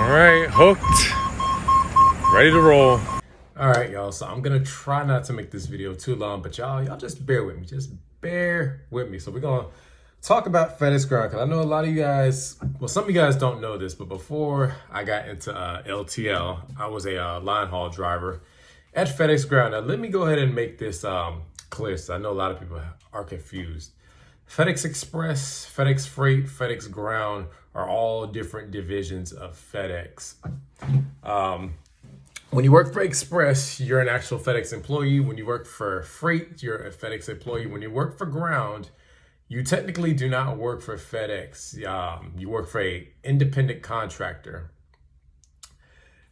All right, hooked, ready to roll. All right, y'all. So I'm gonna try not to make this video too long, but y'all just bear with me. Just bear with me. So we're gonna talk about FedEx Ground because I know a lot of you guys. Well, some of you guys don't know this, but before I got into LTL, I was a line haul driver at FedEx Ground. Now let me go ahead and make this clear, so I know a lot of people are confused. FedEx Express, FedEx Freight, FedEx Ground are all different divisions of FedEx. When you work for Express, you're an actual FedEx employee. When you work for Freight, you're a FedEx employee. When you work for Ground, you technically do not work for FedEx. You work for an independent contractor.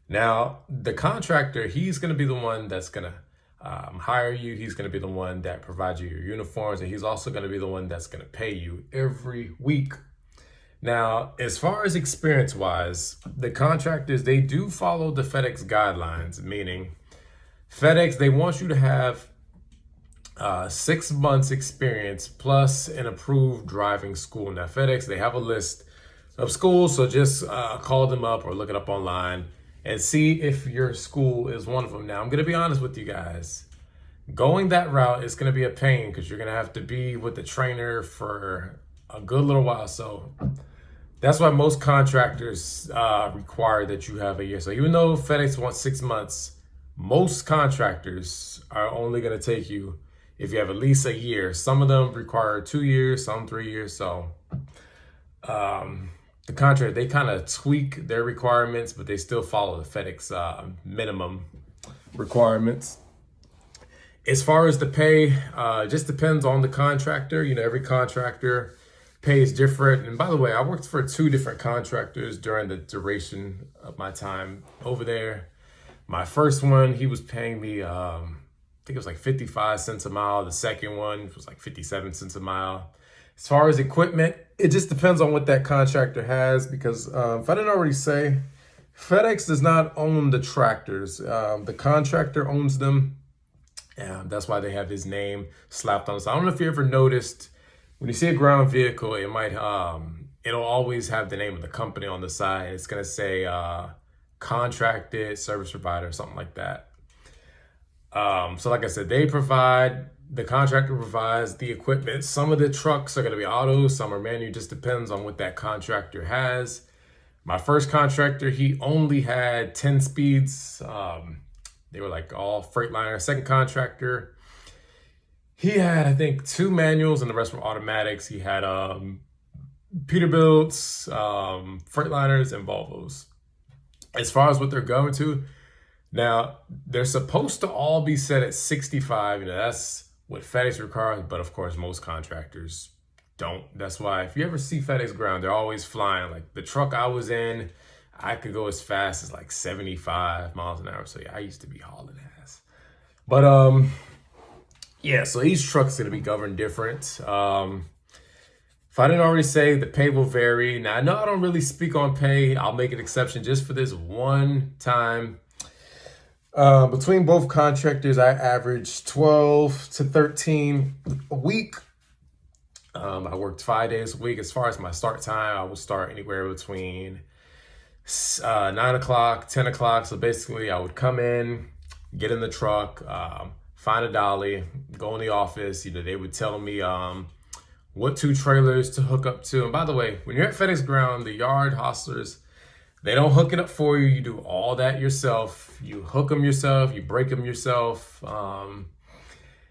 Now, the contractor, he's going to be the one that's going to hire you. He's going to be the one that provides you your uniforms, and he's also going to be the one that's going to pay you every week. Now, as far as experience wise, the contractors, they do follow the FedEx guidelines, meaning FedEx, they want you to have 6 months experience plus an approved driving school. Now, FedEx, they have a list of schools, so just call them up or look it up online and see if your school is one of them. Now, I'm going to be honest with you guys. Going that route is going to be a pain because you're going to have to be with the trainer for a good little while. So that's why most contractors require that you have a year. So even though FedEx wants 6 months, most contractors are only going to take you if you have at least a year. Some of them require 2 years, some 3 years. So the contractor, they kind of tweak their requirements, but they still follow the FedEx minimum requirements. As far as the pay, it just depends on the contractor. You know, every contractor pay is different. And by the way, I worked for 2 different contractors during the duration of my time over there. My first one, he was paying me, I think it was like 55 cents a mile. The second one was like 57 cents a mile. As far as equipment, it just depends on what that contractor has because if I didn't already say, FedEx does not own the tractors. The contractor owns them. That's why they have his name slapped on it. So I don't know if you ever noticed, when you see a ground vehicle, it might it'll always have the name of the company on the side. It's gonna say contracted service provider or something like that. So like I said, the contractor provides the equipment. Some of the trucks are gonna be auto, some are manual, just depends on what that contractor has. My first contractor, he only had 10 speeds. They were like all Freightliner. Second contractor, he had, I think, 2 manuals and the rest were automatics. He had Peterbilts, Freightliners, and Volvos. As far as what they're going to, now, they're supposed to all be set at 65. You know, that's what FedEx requires, but of course, most contractors don't. That's why if you ever see FedEx Ground, they're always flying. Like the truck I was in, I could go as fast as like 75 miles an hour. So yeah, I used to be hauling ass. But yeah, so each truck's gonna be governed different. If I didn't already say, the pay will vary. Now I know I don't really speak on pay. I'll make an exception just for this one time. Between both contractors, I averaged 12 to 13 a week. I worked 5 days a week. As far as my start time, I would start anywhere between 9 o'clock, 10 o'clock. So basically I would come in, get in the truck, find a dolly, go in the office. You know, they would tell me what 2 trailers to hook up to. And by the way, when you're at FedEx Ground, the yard hustlers, they don't hook it up for you. You do all that yourself. You hook them yourself. You break them yourself.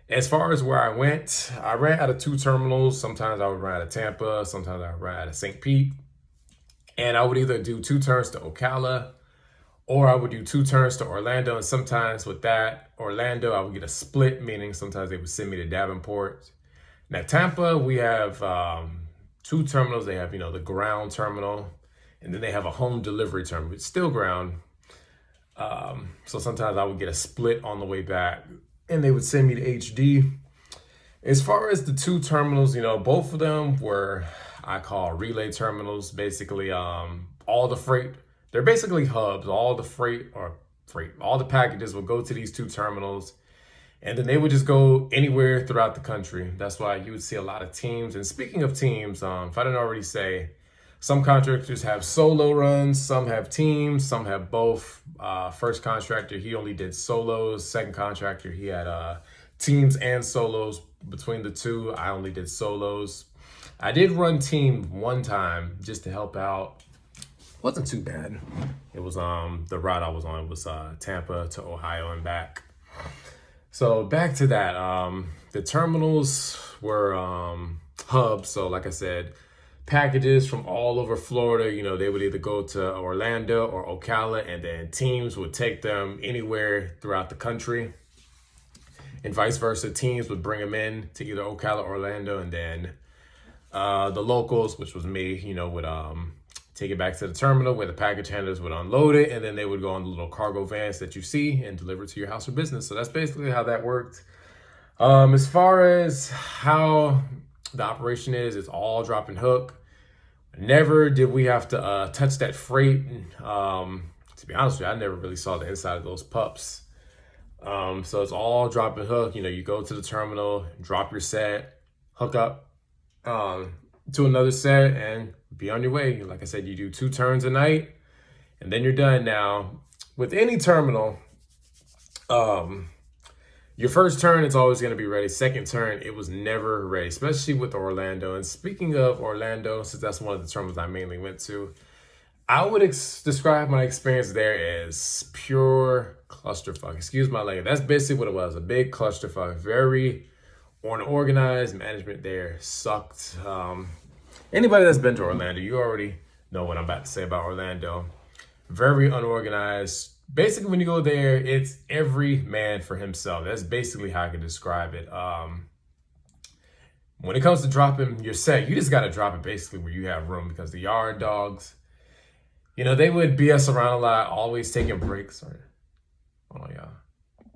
As far as where I ran out of 2 terminals. Sometimes I would run out of Tampa. Sometimes I would run out of St. Pete. And I would either do 2 turns to Ocala or I would do 2 turns to Orlando. And sometimes with that, Orlando, I would get a split, meaning sometimes they would send me to Davenport. Now, Tampa, we have 2 terminals. They have, you know, the ground terminal. And then they have a home delivery terminal. It's still ground. So sometimes I would get a split on the way back and they would send me to HD. As far as the 2 terminals, you know, both of them were, I call relay terminals. Basically, all the freight, they're basically hubs. All the packages will go to these 2 terminals. And then they would just go anywhere throughout the country. That's why you would see a lot of teams. And speaking of teams, if I didn't already say, Some contractors have solo runs, some have teams, some have both. First contractor, he only did solos. Second contractor, he had teams and solos. Between the two, I only did solos. I did run team one time just to help out. Wasn't too bad. It was the route I was on was Tampa to Ohio and back. So back to that. The terminals were hubs. So like I said, packages from all over Florida, you know, they would either go to Orlando or Ocala, and then teams would take them anywhere throughout the country. And vice versa, teams would bring them in to either Ocala or Orlando, and then the locals, which was me, you know, would take it back to the terminal where the package handlers would unload it, and then they would go on the little cargo vans that you see and deliver it to your house or business. So that's basically how that worked. As far as how the operation is, it's all drop and hook. Never did we have to touch that freight. To be honest with you, I never really saw the inside of those pups. So it's all drop and hook. You know, you go to the terminal, drop your set, hook up to another set, and be on your way. Like I said, you do 2 turns a night, and then you're done. Now, with any terminal, your first turn, it's always going to be ready. Second turn, it was never ready, especially with Orlando. And speaking of Orlando, since that's one of the terminals I mainly went to, I would describe my experience there as pure clusterfuck. Excuse my language. That's basically what it was, a big clusterfuck. Very unorganized. Management there sucked. Anybody that's been to Orlando, you already know what I'm about to say about Orlando. Very unorganized. Basically, when you go there, it's every man for himself. That's basically how I can describe it. When it comes to dropping your set, you just got to drop it basically where you have room, because the yard dogs, you know, they would BS around a lot, always taking breaks.